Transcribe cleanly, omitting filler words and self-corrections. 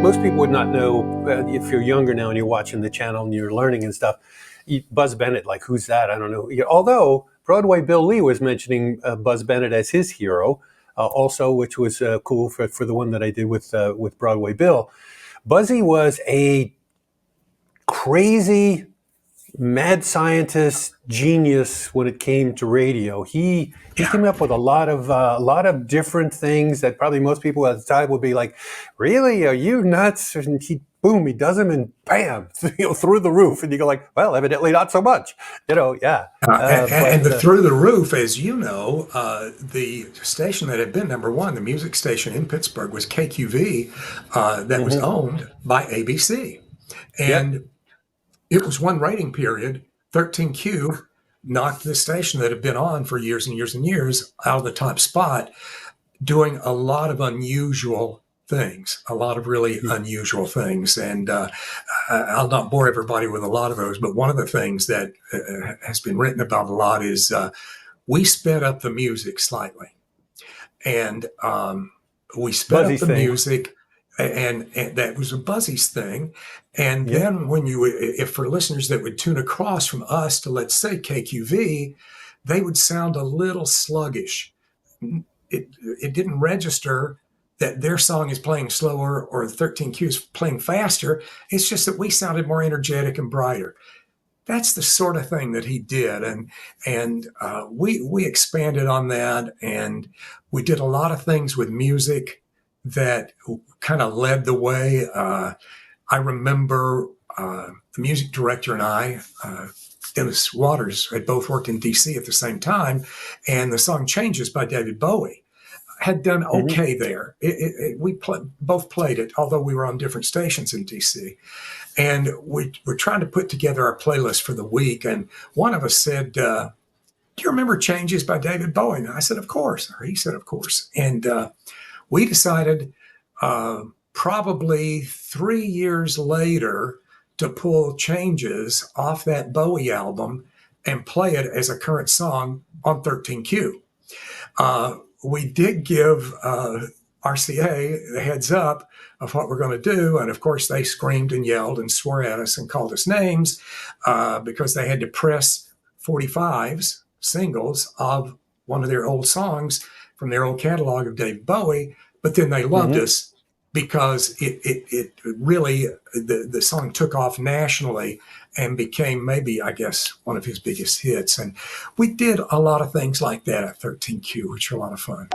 Most people would not know, if you're younger now and you're watching the channel and you're learning and stuff, Buzz Bennett, like, who's that? I don't know. Although Broadway Bill Lee was mentioning Buzz Bennett as his hero, also, which was cool for the one that I did with Broadway Bill. Buzzy was a crazy mad scientist genius when it came to radio. He came up with a lot of different things that probably most people at the time would be like, "Really? Are you nuts?" And he does them, and bam, through the roof. And you go like, "Well, evidently not so much." Yeah. And the through the roof, as you know, the station that had been number one, the music station in Pittsburgh, was KQV, that was owned by ABC, and it was one rating period. 13Q knocked the station that had been on for years and years and years out of the top spot, doing a lot of unusual things, a lot of really unusual things. And I'll not bore everybody with a lot of those, but one of the things that has been written about a lot is we sped up the music slightly. And we sped up the music. And that was a Buzzy's thing. And then if for listeners that would tune across from us to, let's say, KQV, they would sound a little sluggish. It didn't register that their song is playing slower or 13Q is playing faster. It's just that we sounded more energetic and brighter. That's the sort of thing that he did. And we expanded on that, and we did a lot of things with music that kind of led the way. I remember the music director and I, Dennis Waters, had both worked in DC at the same time, and the song Changes by David Bowie had done okay there. We both played it, although we were on different stations in DC. And we were trying to put together our playlist for the week, and one of us said, do you remember Changes by David Bowie? And I said, of course. Or he said, of course. And we decided probably 3 years later to pull Changes off that Bowie album and play it as a current song on 13Q. We did give RCA the heads up of what we're going to do. And of course, they screamed and yelled and swore at us and called us names because they had to press 45s, singles of one of their old songs from their old catalog of David Bowie. But then they loved us because it really, the song took off nationally and became maybe, I guess, one of his biggest hits. And we did a lot of things like that at 13Q, which are a lot of fun.